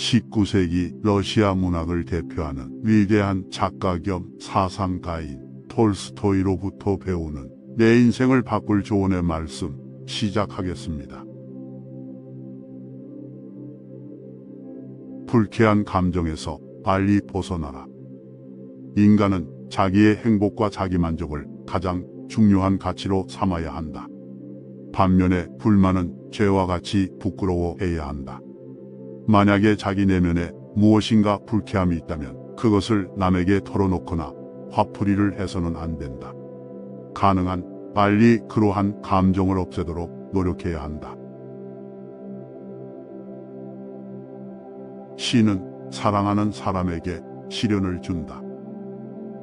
19세기 러시아 문학을 대표하는 위대한 작가 겸 사상가인 톨스토이로부터 배우는 내 인생을 바꿀 조언의 말씀 시작하겠습니다. 불쾌한 감정에서 빨리 벗어나라. 인간은 자기의 행복과 자기만족을 가장 중요한 가치로 삼아야 한다. 반면에 불만은 죄와 같이 부끄러워해야 한다. 만약에 자기 내면에 무엇인가 불쾌함이 있다면 그것을 남에게 털어놓거나 화풀이를 해서는 안 된다. 가능한 빨리 그러한 감정을 없애도록 노력해야 한다. 시는 사랑하는 사람에게 시련을 준다.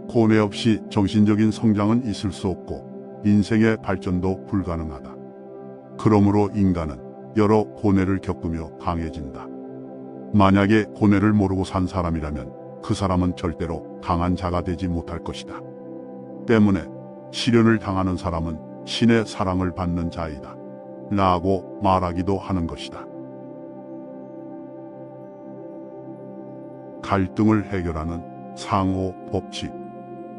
고뇌 없이 정신적인 성장은 있을 수 없고 인생의 발전도 불가능하다. 그러므로 인간은 여러 고뇌를 겪으며 강해진다. 만약에 고뇌를 모르고 산 사람이라면 그 사람은 절대로 강한 자가 되지 못할 것이다. 때문에 시련을 당하는 사람은 신의 사랑을 받는 자이다. 라고 말하기도 하는 것이다. 갈등을 해결하는 상호 법칙.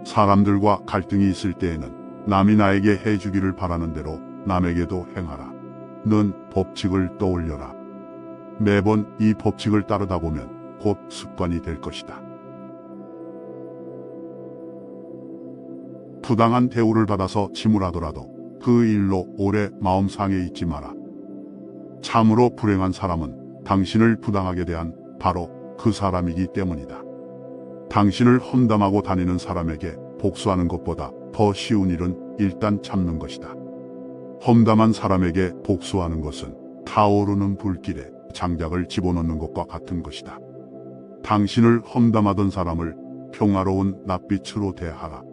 사람들과 갈등이 있을 때에는 남이 나에게 해주기를 바라는 대로 남에게도 행하라. 는 법칙을 떠올려라. 매번 이 법칙을 따르다 보면 곧 습관이 될 것이다. 부당한 대우를 받아서 침울하더라도 그 일로 오래 마음 상해 있지 마라. 참으로 불행한 사람은 당신을 부당하게 대한 바로 그 사람이기 때문이다. 당신을 험담하고 다니는 사람에게 복수하는 것보다 더 쉬운 일은 일단 참는 것이다. 험담한 사람에게 복수하는 것은 타오르는 불길에 장작을 집어넣는 것과 같은 것이다. 당신을 험담하던 사람을 평화로운 낯빛으로 대하라.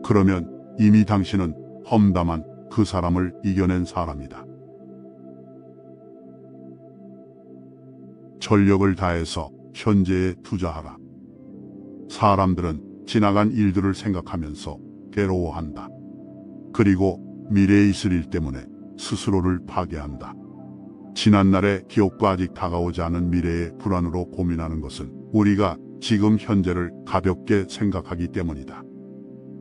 그러면 이미 당신은 험담한 그 사람을 이겨낸 사람이다. 전력을 다해서 현재에 투자하라. 사람들은 지나간 일들을 생각하면서 괴로워한다. 그리고 미래에 있을 일 때문에 스스로를 파괴한다. 지난날의 기억과 아직 다가오지 않은 미래의 불안으로 고민하는 것은 우리가 지금 현재를 가볍게 생각하기 때문이다.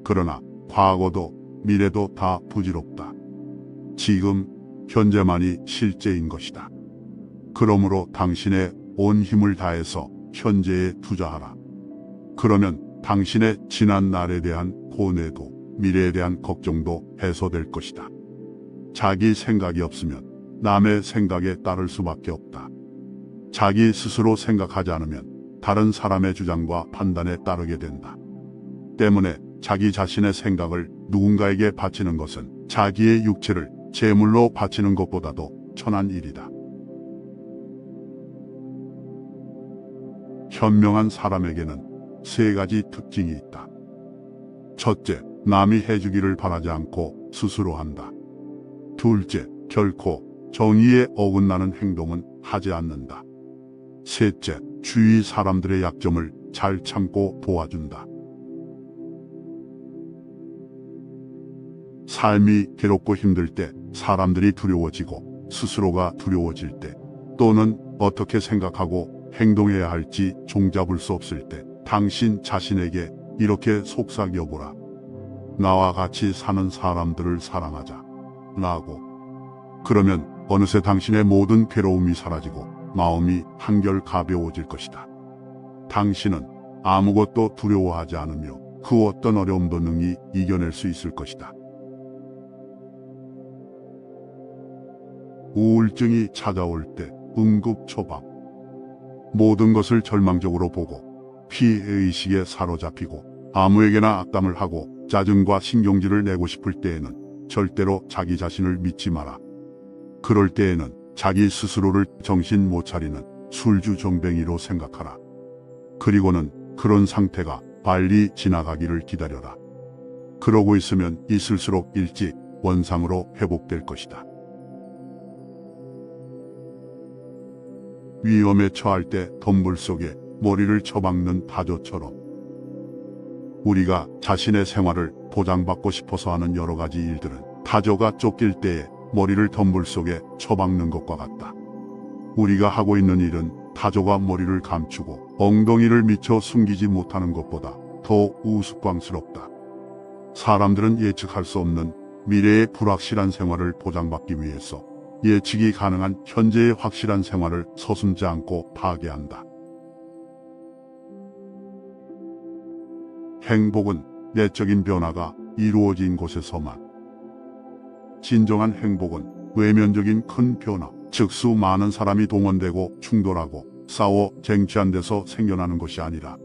그러나 과거도 미래도 다 부질없다. 지금 현재만이 실제인 것이다. 그러므로 당신의 온 힘을 다해서 현재에 투자하라. 그러면 당신의 지난 날에 대한 고뇌도 미래에 대한 걱정도 해소될 것이다. 자기 생각이 없으면 남의 생각에 따를 수밖에 없다. 자기 스스로 생각하지 않으면 다른 사람의 주장과 판단에 따르게 된다. 때문에 자기 자신의 생각을 누군가에게 바치는 것은 자기의 육체를 제물로 바치는 것보다도 천한 일이다. 현명한 사람에게는 세 가지 특징이 있다. 첫째, 남이 해주기를 바라지 않고 스스로 한다. 둘째, 결코 정의에 어긋나는 행동은 하지 않는다. 셋째, 주위 사람들의 약점을 잘 참고 도와준다. 삶이 괴롭고 힘들 때, 사람들이 두려워지고 스스로가 두려워질 때, 또는 어떻게 생각하고 행동해야 할지 종잡을 수 없을 때 당신 자신에게 이렇게 속삭여보라. 나와 같이 사는 사람들을 사랑하자. 라고. 그러면 어느새 당신의 모든 괴로움이 사라지고 마음이 한결 가벼워질 것이다. 당신은 아무것도 두려워하지 않으며 그 어떤 어려움도 능히 이겨낼 수 있을 것이다. 우울증이 찾아올 때 응급 처방. 모든 것을 절망적으로 보고 피해의식에 사로잡히고 아무에게나 악담을 하고 짜증과 신경질을 내고 싶을 때에는 절대로 자기 자신을 믿지 마라. 그럴 때에는 자기 스스로를 정신 못 차리는 술주정뱅이로 생각하라. 그리고는 그런 상태가 빨리 지나가기를 기다려라. 그러고 있으면 있을수록 일찍 원상으로 회복될 것이다. 위험에 처할 때 덤불 속에 머리를 처박는 타조처럼 우리가 자신의 생활을 보장받고 싶어서 하는 여러 가지 일들은 타조가 쫓길 때에 머리를 덤불 속에 처박는 것과 같다. 우리가 하고 있는 일은 타조가 머리를 감추고 엉덩이를 미쳐 숨기지 못하는 것보다 더 우스꽝스럽다. 사람들은 예측할 수 없는 미래의 불확실한 생활을 보장받기 위해서 예측이 가능한 현재의 확실한 생활을 서슴지 않고 파괴한다. 행복은 내적인 변화가 이루어진 곳에서만. 진정한 행복은 외면적인 큰 변화, 즉 수 많은 사람이 동원되고 충돌하고 싸워 쟁취한 데서 생겨나는 것이 아니라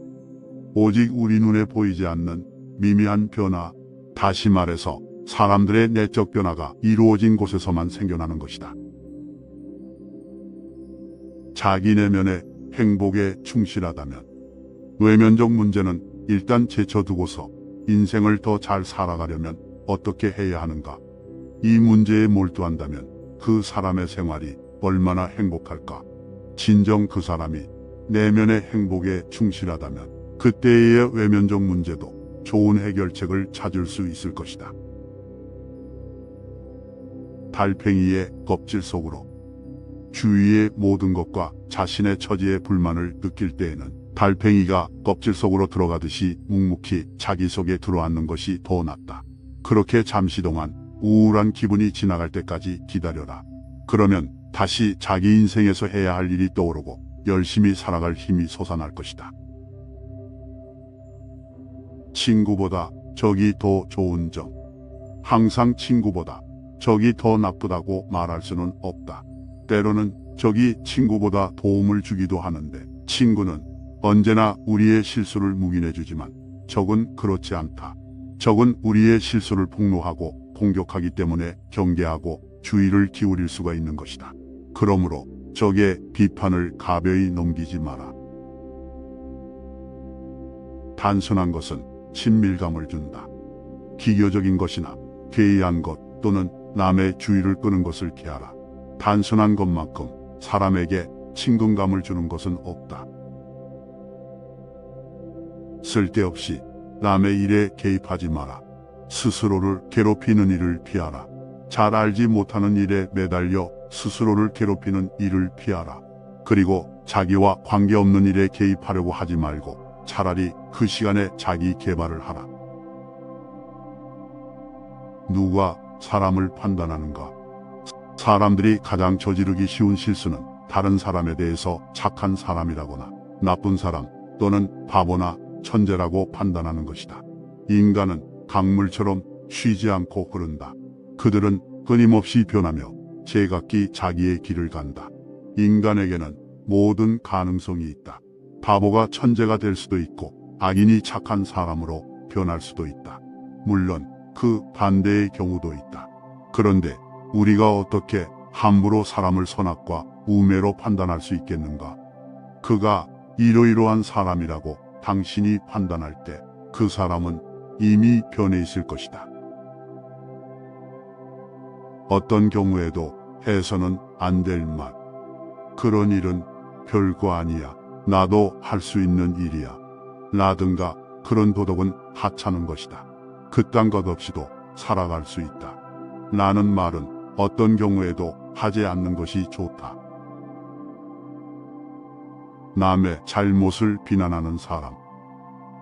오직 우리 눈에 보이지 않는 미미한 변화, 다시 말해서 사람들의 내적 변화가 이루어진 곳에서만 생겨나는 것이다. 자기 내면의 행복에 충실하다면 외면적 문제는 일단 제쳐두고서 인생을 더 잘 살아가려면 어떻게 해야 하는가? 이 문제에 몰두한다면 그 사람의 생활이 얼마나 행복할까? 진정 그 사람이 내면의 행복에 충실하다면 그때의 외면적 문제도 좋은 해결책을 찾을 수 있을 것이다. 달팽이의 껍질 속으로. 주위의 모든 것과 자신의 처지에 불만을 느낄 때에는 달팽이가 껍질 속으로 들어가듯이 묵묵히 자기 속에 들어앉는 것이 더 낫다. 그렇게 잠시 동안 우울한 기분이 지나갈 때까지 기다려라. 그러면 다시 자기 인생에서 해야 할 일이 떠오르고 열심히 살아갈 힘이 솟아날 것이다. 친구보다 적이 더 좋은 점. 항상 친구보다 적이 더 나쁘다고 말할 수는 없다. 때로는 적이 친구보다 도움을 주기도 하는데 친구는 언제나 우리의 실수를 묵인해주지만 적은 그렇지 않다. 적은 우리의 실수를 폭로하고 공격하기 때문에 경계하고 주의를 기울일 수가 있는 것이다. 그러므로 적의 비판을 가벼이 넘기지 마라. 단순한 것은 친밀감을 준다. 기교적인 것이나 괴이한 것 또는 남의 주의를 끄는 것을 피하라. 단순한 것만큼 사람에게 친근감을 주는 것은 없다. 쓸데없이 남의 일에 개입하지 마라. 스스로를 괴롭히는 일을 피하라. 잘 알지 못하는 일에 매달려 스스로를 괴롭히는 일을 피하라. 그리고 자기와 관계없는 일에 개입하려고 하지 말고 차라리 그 시간에 자기 개발을 하라. 누가 사람을 판단하는가? 사람들이 가장 저지르기 쉬운 실수는 다른 사람에 대해서 착한 사람이라거나 나쁜 사람 또는 바보나 천재라고 판단하는 것이다. 인간은 강물처럼 쉬지 않고 흐른다. 그들은 끊임없이 변하며 제각기 자기의 길을 간다. 인간에게는 모든 가능성이 있다. 바보가 천재가 될 수도 있고 악인이 착한 사람으로 변할 수도 있다. 물론 그 반대의 경우도 있다. 그런데 우리가 어떻게 함부로 사람을 선악과 우매로 판단할 수 있겠는가? 그가 이러이러한 사람이라고 당신이 판단할 때 그 사람은 이미 변해 있을 것이다. 어떤 경우에도 해서는 안 될 말. 그런 일은 별거 아니야. 나도 할 수 있는 일이야. 라든가 그런 도덕은 하찮은 것이다. 그딴 것 없이도 살아갈 수 있다. 라는 말은 어떤 경우에도 하지 않는 것이 좋다. 남의 잘못을 비난하는 사람.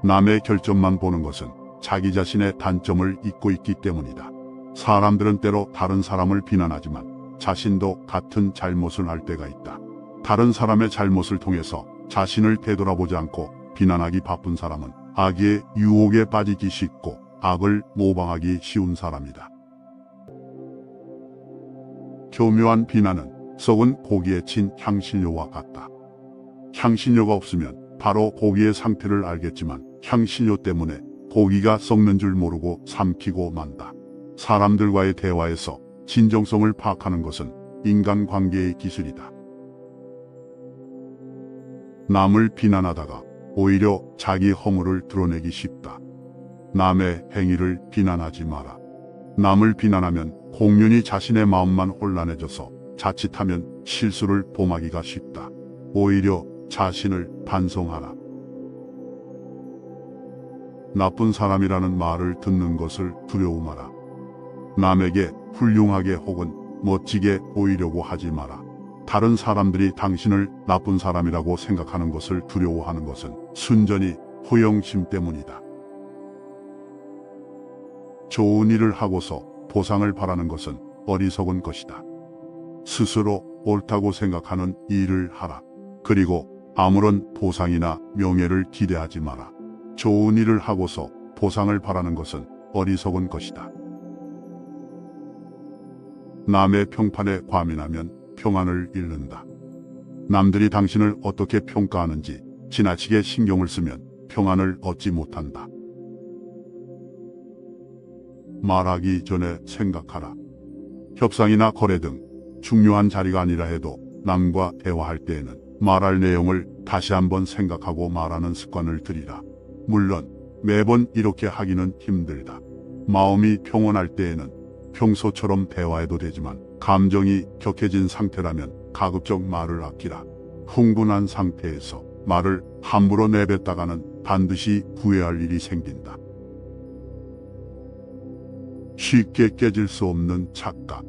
남의 결점만 보는 것은 자기 자신의 단점을 잊고 있기 때문이다. 사람들은 때로 다른 사람을 비난하지만 자신도 같은 잘못을 할 때가 있다. 다른 사람의 잘못을 통해서 자신을 되돌아보지 않고 비난하기 바쁜 사람은 악의 유혹에 빠지기 쉽고 악을 모방하기 쉬운 사람이다. 교묘한 비난은 썩은 고기에 친 향신료와 같다. 향신료가 없으면 바로 고기의 상태를 알겠지만 향신료 때문에 고기가 썩는 줄 모르고 삼키고 만다. 사람들과의 대화에서 진정성을 파악하는 것은 인간관계의 기술이다. 남을 비난하다가 오히려 자기 허물을 드러내기 쉽다. 남의 행위를 비난하지 마라. 남을 비난하면 공륜히 자신의 마음만 혼란해져서 자칫하면 실수를 범하기가 쉽다. 오히려 자신을 반성하라. 나쁜 사람이라는 말을 듣는 것을 두려워하라. 남에게 훌륭하게 혹은 멋지게 보이려고 하지 마라. 다른 사람들이 당신을 나쁜 사람이라고 생각하는 것을 두려워하는 것은 순전히 호영심 때문이다. 좋은 일을 하고서 보상을 바라는 것은 어리석은 것이다. 스스로 옳다고 생각하는 일을 하라. 그리고 아무런 보상이나 명예를 기대하지 마라. 좋은 일을 하고서 보상을 바라는 것은 어리석은 것이다. 남의 평판에 과민하면 평안을 잃는다. 남들이 당신을 어떻게 평가하는지 지나치게 신경을 쓰면 평안을 얻지 못한다. 말하기 전에 생각하라. 협상이나 거래 등 중요한 자리가 아니라 해도 남과 대화할 때에는 말할 내용을 다시 한번 생각하고 말하는 습관을 들이라. 물론 매번 이렇게 하기는 힘들다. 마음이 평온할 때에는 평소처럼 대화해도 되지만 감정이 격해진 상태라면 가급적 말을 아끼라. 흥분한 상태에서 말을 함부로 내뱉다가는 반드시 후회할 일이 생긴다. 쉽게 깨질 수 없는 착각.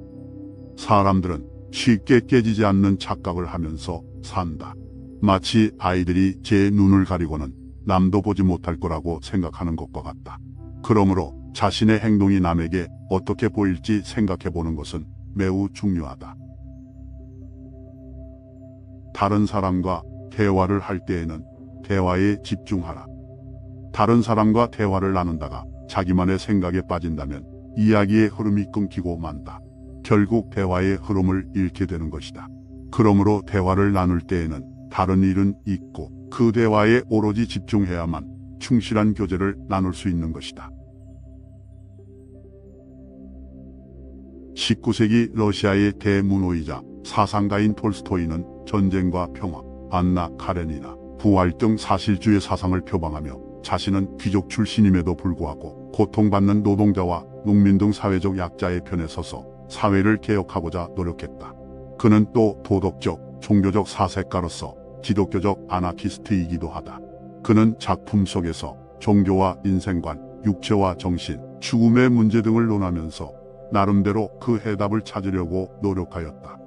사람들은 쉽게 깨지지 않는 착각을 하면서 산다. 마치 아이들이 제 눈을 가리고는 남도 보지 못할 거라고 생각하는 것과 같다. 그러므로 자신의 행동이 남에게 어떻게 보일지 생각해 보는 것은 매우 중요하다. 다른 사람과 대화를 할 때에는 대화에 집중하라. 다른 사람과 대화를 나눈다가 자기만의 생각에 빠진다면 이야기의 흐름이 끊기고 만다. 결국 대화의 흐름을 잃게 되는 것이다. 그러므로 대화를 나눌 때에는 다른 일은 잊고 그 대화에 오로지 집중해야만 충실한 교제를 나눌 수 있는 것이다. 19세기 러시아의 대문호이자 사상가인 톨스토이는 전쟁과 평화, 안나 카레니나 부활 등 사실주의 사상을 표방하며 자신은 귀족 출신임에도 불구하고 고통받는 노동자와 농민 등 사회적 약자의 편에 서서 사회를 개혁하고자 노력했다. 그는 또 도덕적, 종교적 사색가로서 기독교적 아나키스트이기도 하다. 그는 작품 속에서 종교와 인생관, 육체와 정신, 죽음의 문제 등을 논하면서 나름대로 그 해답을 찾으려고 노력하였다.